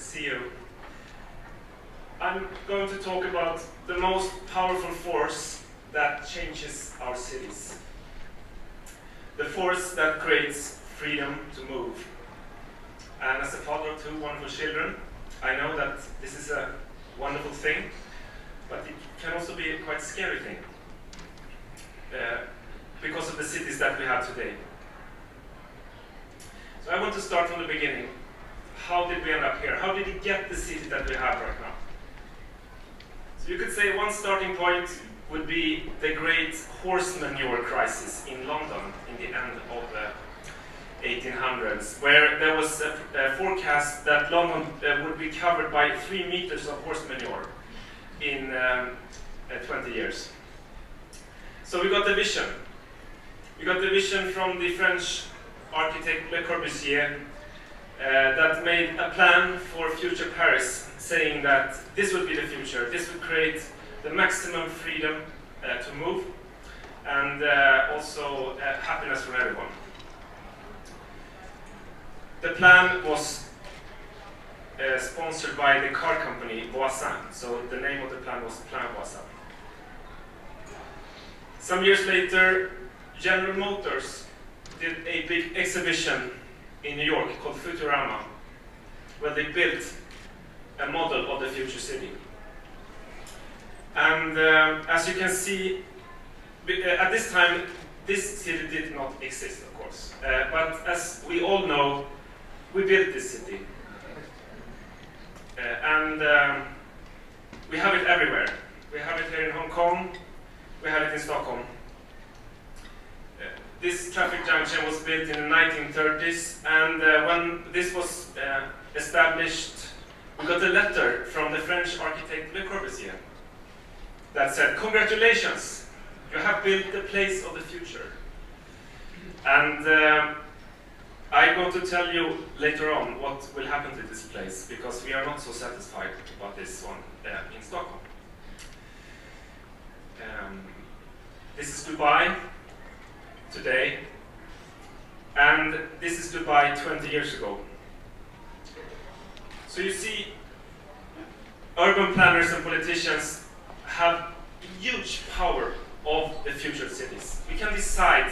see you. I'm going to talk about the most powerful force that changes our cities. The force that creates freedom to move. And as a father of two wonderful children, I know that this is a wonderful thing, but it can also be a quite scary thing because of the cities that we have today. So I want to start from the beginning. How did we end up here? How did we get the city that we have right now? So you could say one starting point would be the great horse manure crisis in London in the end of the 1800s, where there was a forecast that London would be covered by 3 meters of horse manure in 20 years. So we got the vision. We got the vision from the French architect Le Corbusier that made a plan for future Paris, saying that this would be the future. This would create the maximum freedom to move and also happiness for everyone. The plan was sponsored by the car company Voisin, so the name of the plan was Plan Voisin. Some years later, General Motors did a big exhibition in New York called Futurama, where they built a model of the future city. And as you can see, at this time, this city did not exist, of course. But as we all know, we built this city. And we have it everywhere. We have it here in Hong Kong, we have it in Stockholm. This traffic junction was built in the 1930s, and when this was established, we got a letter from the French architect Le Corbusier that said, "Congratulations, you have built the place of the future." And I'm going to tell you later on what will happen to this place, because we are not so satisfied about this one in Stockholm. This is Dubai today, and this is Dubai 20 years ago. So you see, urban planners and politicians have huge power of the future cities. We can decide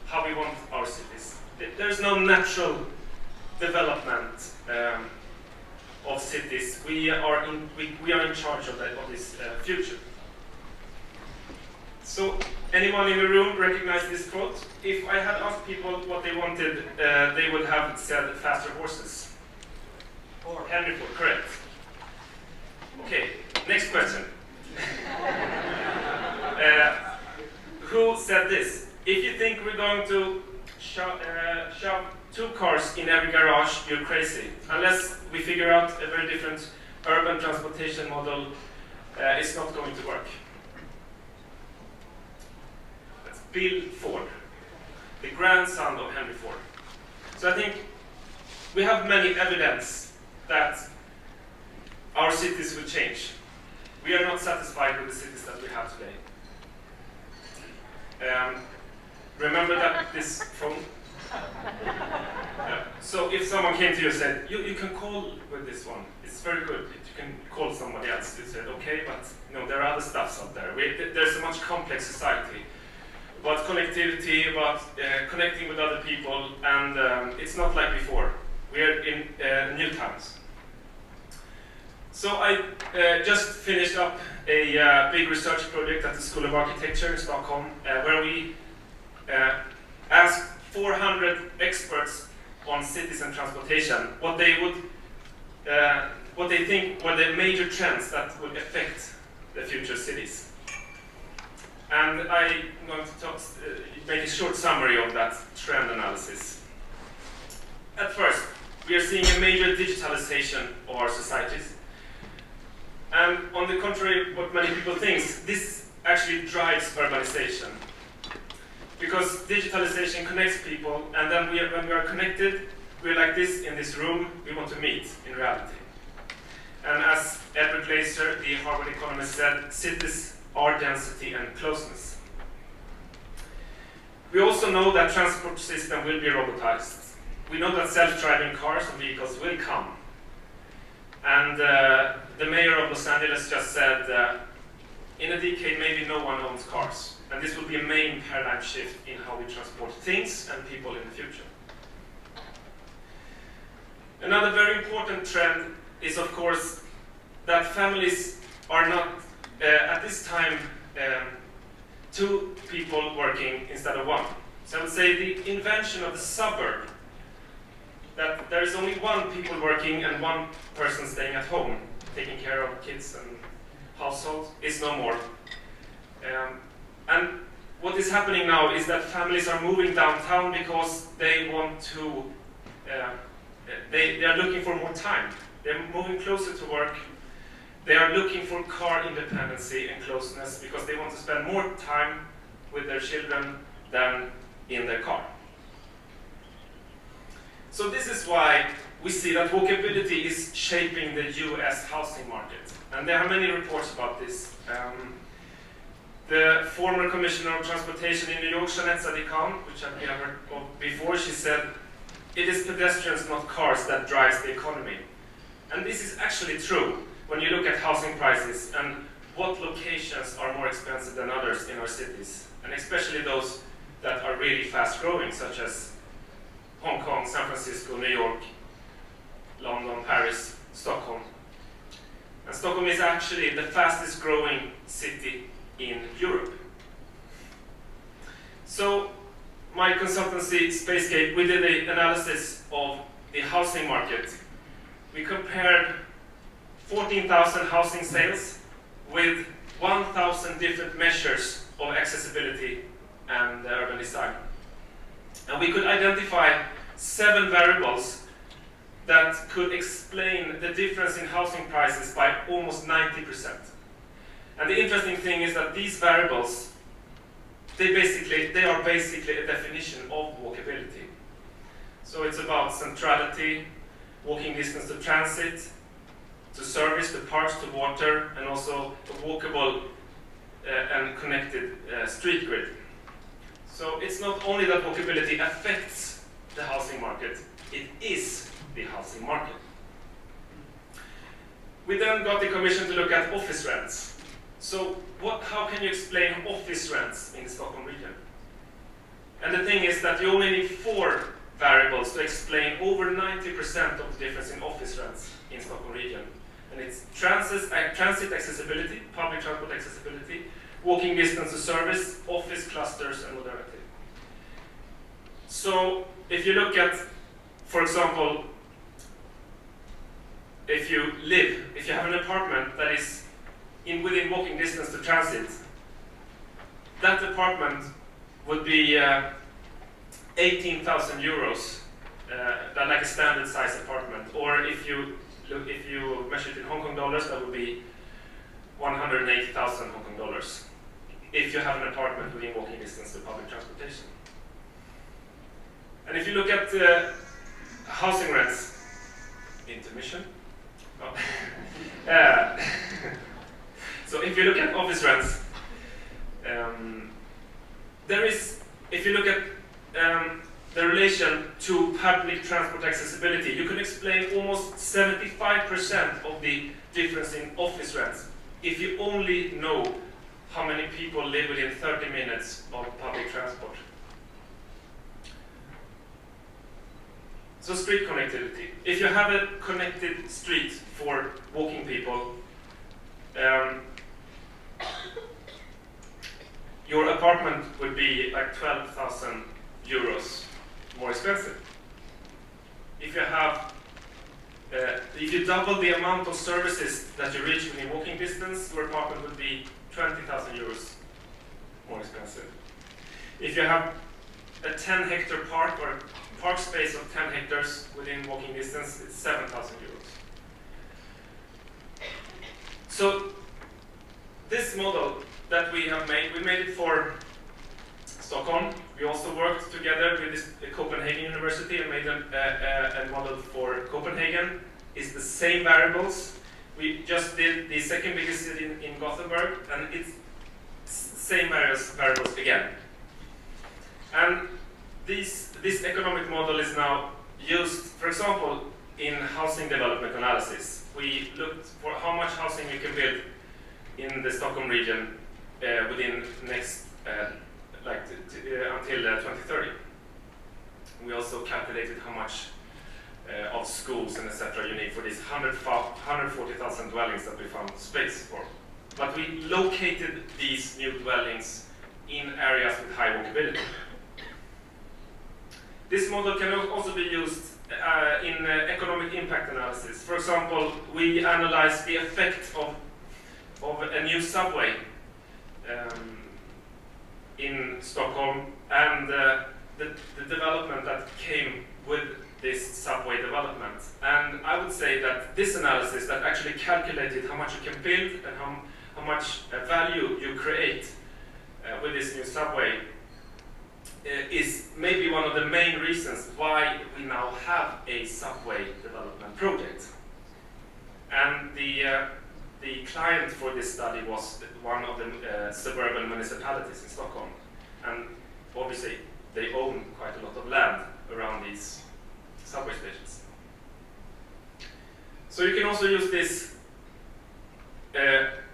how we want our cities. There's no natural development of cities. We are in charge of this future. So, anyone in the room recognize this quote? If I had asked people what they wanted, they would have said faster horses. Or Henry Ford, correct. Okay, next question. Who said this? If you think we're going to shove 2 cars in every garage, you're crazy. Unless we figure out a very different urban transportation model, it's not going to work. That's Bill Ford, the grandson of Henry Ford. So I think we have many evidence that our cities will change. We are not satisfied with the cities that we have today. Remember that this phone? So if someone came to you and said, you can call with this one, it's very good, you can call somebody else. You said, okay, but no, there are other stuffs out there. There's a much complex society about connectivity, about connecting with other people, and it's not like before. We're in new times. So I just finished up a big research project at the School of Architecture in Stockholm, where we asked 400 experts on cities and transportation what they think were the major trends that would affect the future cities. And I'm going to make a short summary of that trend analysis. At first, we are seeing a major digitalization of our societies. And on the contrary, what many people think, this actually drives urbanization. Because digitalization connects people, and then when we are connected, we're like this in this room, we want to meet in reality. And as Edward Glaser, the Harvard economist, said, cities are density and closeness. We also know that transport system will be robotized. We know that self-driving cars and vehicles will come. the mayor of Los Angeles just said, in a decade maybe no one owns cars. And this will be a main paradigm shift in how we transport things and people in the future. Another very important trend is, of course, that families are not, at this time, 2 people working instead of 1. So I would say the invention of the suburb, that there is only 1 people working and 1 person staying at home, taking care of kids and household, is no more. And what is happening now is that families are moving downtown because they want to, they are looking for more time. They're moving closer to work. They are looking for car independency and closeness because they want to spend more time with their children than in their car. So this is why we see that walkability is shaping the US housing market. And there are many reports about this. The former Commissioner of Transportation in New York, Jeanette Sadikan, which I've never heard of before, she said, "It is pedestrians, not cars, that drives the economy." And this is actually true when you look at housing prices and what locations are more expensive than others in our cities, and especially those that are really fast growing, such as Hong Kong, San Francisco, New York, London, Paris, Stockholm. And Stockholm is actually the fastest growing city in Europe. So my consultancy, Spacegate, we did an analysis of the housing market. We compared 14,000 housing sales with 1,000 different measures of accessibility and urban design. And we could identify 7 variables that could explain the difference in housing prices by almost 90%. And the interesting thing is that these variables, they are basically a definition of walkability. So it's about centrality, walking distance to transit, to service, to parks, to water, and also a walkable and connected street grid. So it's not only that walkability affects the housing market, it is the housing market. We then got the commission to look at office rents. So how can you explain office rents in the Stockholm region? And the thing is that you only need 4 variables to explain over 90% of the difference in office rents in Stockholm region. And it's transit accessibility, public transport accessibility, walking distance to service, office clusters, and modernity. So if you look at, for example, if you have an apartment that is within walking distance to transit, that apartment would be 18,000 euros, like a standard size apartment. Or if you measure it in Hong Kong dollars, that would be 180,000 Hong Kong dollars, if you have an apartment within walking distance to public transportation. And if you look at housing rents, intermission. Oh. So if you look at office rents, if you look at the relation to public transport accessibility, you can explain almost 75% of the difference in office rents if you only know how many people live within 30 minutes of public transport. So street connectivity. If you have a connected street for walking people, your apartment would be like 12,000 euros more expensive. If you double the amount of services that you reach within walking distance, your apartment would be 20,000 euros more expensive. If you have a 10-hectare park or park space of 10 hectares within walking distance, it's 7,000 euros. So this model that we have made, we made it for Stockholm. We also worked together with Copenhagen University and made a model for Copenhagen. It's the same variables. We just did the second biggest city in Gothenburg, and it's same variables again. And this economic model is now used, for example, in housing development analysis. We looked for how much housing we can build in the Stockholm region within next until 2030. We also calculated how much of schools and etc. you need for these 140,000 dwellings that we found space for. But we located these new dwellings in areas with high walkability. This model can also be used in economic impact analysis. For example, we analyzed the effect of a new subway in Stockholm and the development that came with this subway development. And I would say that this analysis that actually calculated how much you can build and how much value you create with this new subway is maybe one of the main reasons why we now have a subway development project. And the client for this study was one of the suburban municipalities in Stockholm. And obviously they own quite a lot of land around these subway stations. So you can also use this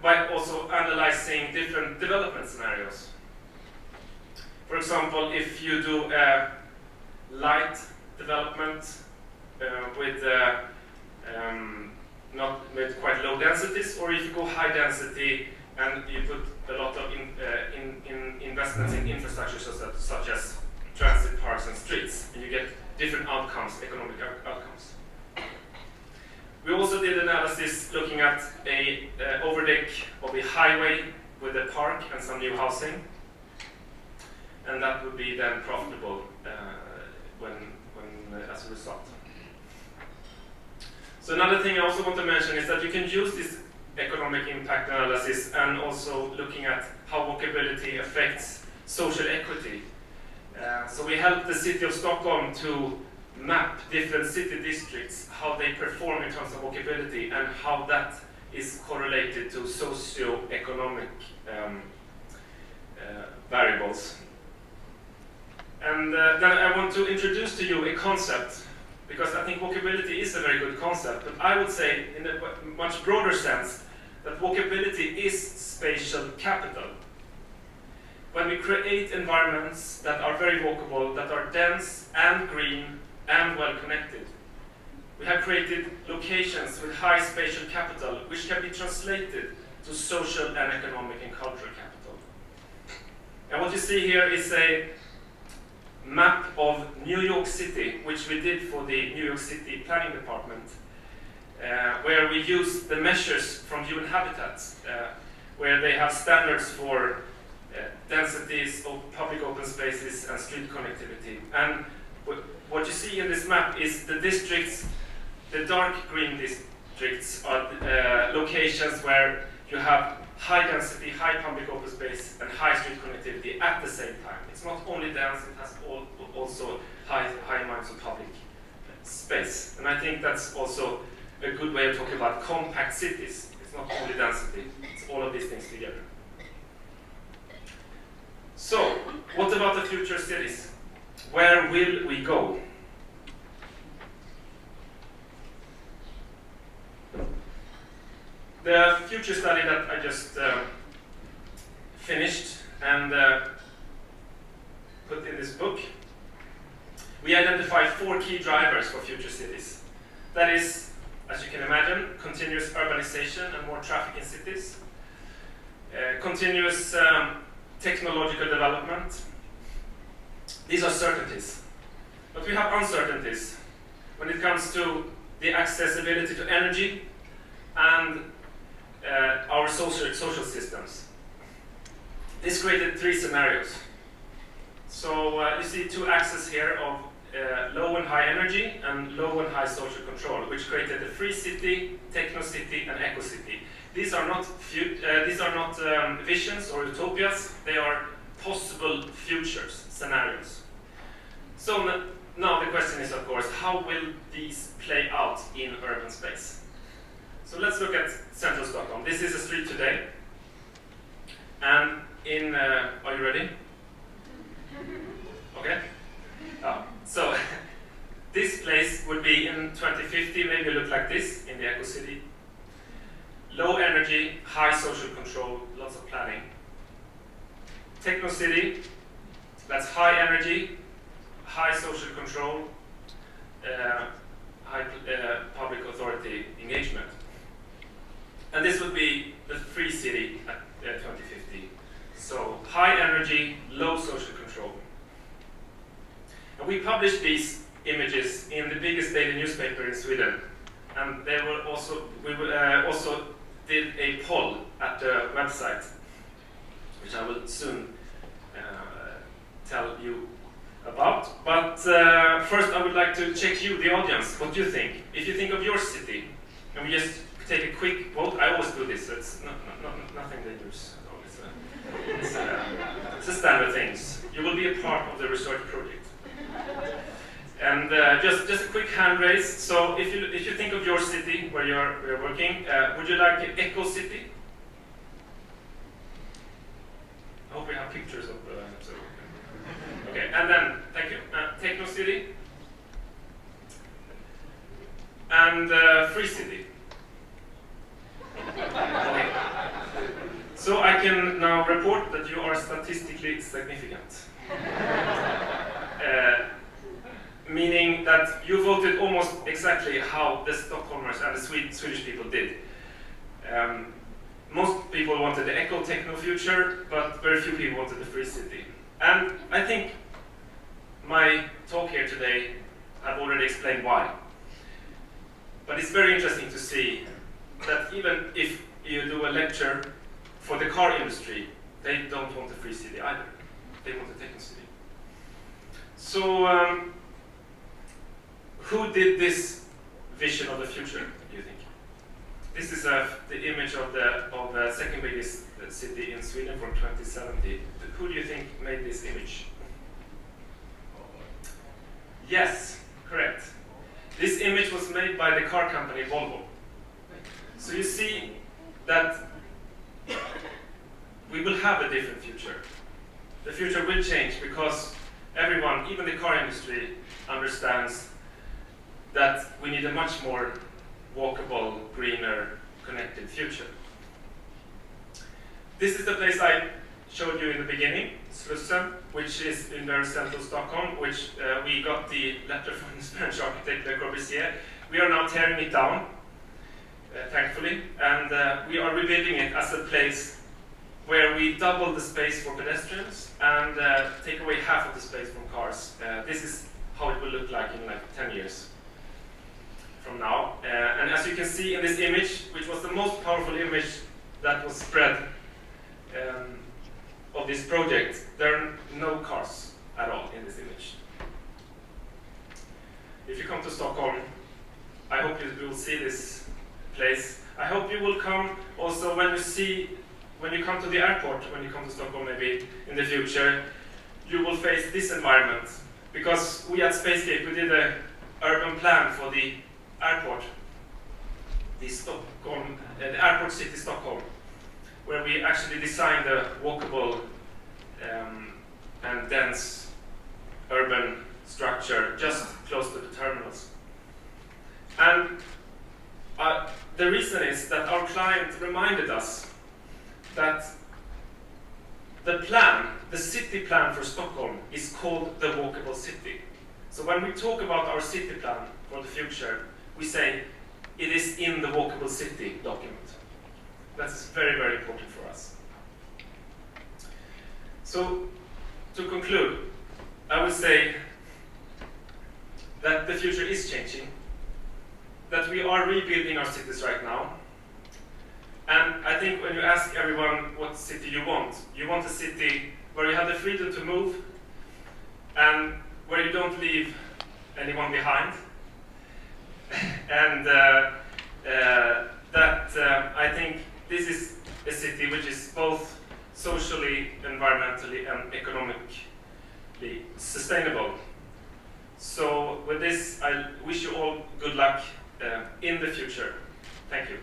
by also analyzing different development scenarios. For example, if you do a light development not with quite low densities, or if you go high density and you put a lot of investments in infrastructure such as transit parks and streets, and you get different outcomes, economic outcomes. We also did analysis looking at a overdeck of a highway with a park and some new housing, and that would be then profitable as a result. So another thing I also want to mention is that you can use this economic impact analysis and also looking at how walkability affects social equity. So we helped the city of Stockholm to map different city districts, how they perform in terms of walkability and how that is correlated to socio-economic variables. And then I want to introduce to you a concept, because I think walkability is a very good concept, but I would say in a much broader sense that walkability is spatial capital. When we create environments that are very walkable, that are dense and green and well connected, we have created locations with high spatial capital which can be translated to social and economic and cultural capital. And what you see here is a map of New York City, which we did for the New York City Planning Department, where we used the measures from UN Habitat, where they have standards for densities of public open spaces and street connectivity. And what you see in this map is the districts, the dark green districts are locations where you have high density, high public open space and high street connectivity at the same time. It's not only dense, it has also high amounts of public space. And I think that's also a good way of talking about compact cities. It's not only density, it's all of these things together. So, what about the future cities? Where will we go? The future study that I just finished and put in this book, we identified 4 key drivers for future cities. That is, as you can imagine, continuous urbanization and more traffic in cities, continuous technological development. These are certainties. But we have uncertainties when it comes to the accessibility to energy and our social systems. This created 3 scenarios. So you see 2 axes here of low and high energy and low and high social control, which created a free city, techno city, and eco city. These are not visions or utopias. They are possible futures, scenarios. So now the question is, of course, how will these play out in urban space? So let's look at central Stockholm. This is a street today. And are you ready? Okay. So This place would be in 2050, maybe look like this in the eco city. Low energy, high social control, lots of planning. Techno city, that's high energy, high social control, high public authority engagement. And this would be the free city at 2050. So high energy, low social control. And we published these images in the biggest daily newspaper in Sweden. And they were also, we also did a poll at the website, which I will soon tell you about. But first I would like to check you, the audience, what you think. If you think of your city, and we just take a quick vote. I always do this, so it's nothing dangerous. It's a standard things. You will be a part of the research project. And just a quick hand raise. So if you think of your city where you're working, would you like an eco city? I hope we have pictures of. Okay, and then thank you. Techno city and free city. Okay. So I can now report that you are statistically significant. Meaning that you voted almost exactly how the Stockholmers and the Swedish people did. Most people wanted the eco-techno future, but very few people wanted the free city. And I think my talk here today, I've already explained why. But it's very interesting to see that even if you do a lecture for the car industry, they don't want the free city either. They want the techno city. So, who did this vision of the future, do you think? This is the image of the second biggest city in Sweden from 2070. Who do you think made this image? Yes, correct. This image was made by the car company Volvo. So you see that we will have a different future. The future will change because everyone, even the car industry, understands that we need a much more walkable, greener, connected future. This is the place I showed you in the beginning, Slussen, which is in very central Stockholm, which we got the letter from the Spanish architect Le Corbusier. We are now tearing it down, thankfully, and we are rebuilding it as a place where we double the space for pedestrians and take away half of the space from cars. This is how it will look like in like 10 years from now. And as you can see in this image, which was the most powerful image that was spread of this project, there are no cars at all in this image. If you come to Stockholm, I hope you will see this place. I hope you will come also when you come to the airport, when you come to Stockholm maybe in the future, you will face this environment. Because we at Spacescape, we did an urban plan for the airport, the airport city Stockholm, where we actually designed a walkable and dense urban structure just close to the terminals. And the reason is that our client reminded us that the city plan for Stockholm is called the walkable city. So when we talk about our city plan for the future, we say it is in the walkable city document. That's very, very important for us. So to conclude, I would say that the future is changing, that we are rebuilding our cities right now. And I think when you ask everyone what city you want a city where you have the freedom to move and where you don't leave anyone behind. And I think this is a city which is both socially, environmentally, and economically sustainable. So with this, I wish you all good luck in the future. Thank you.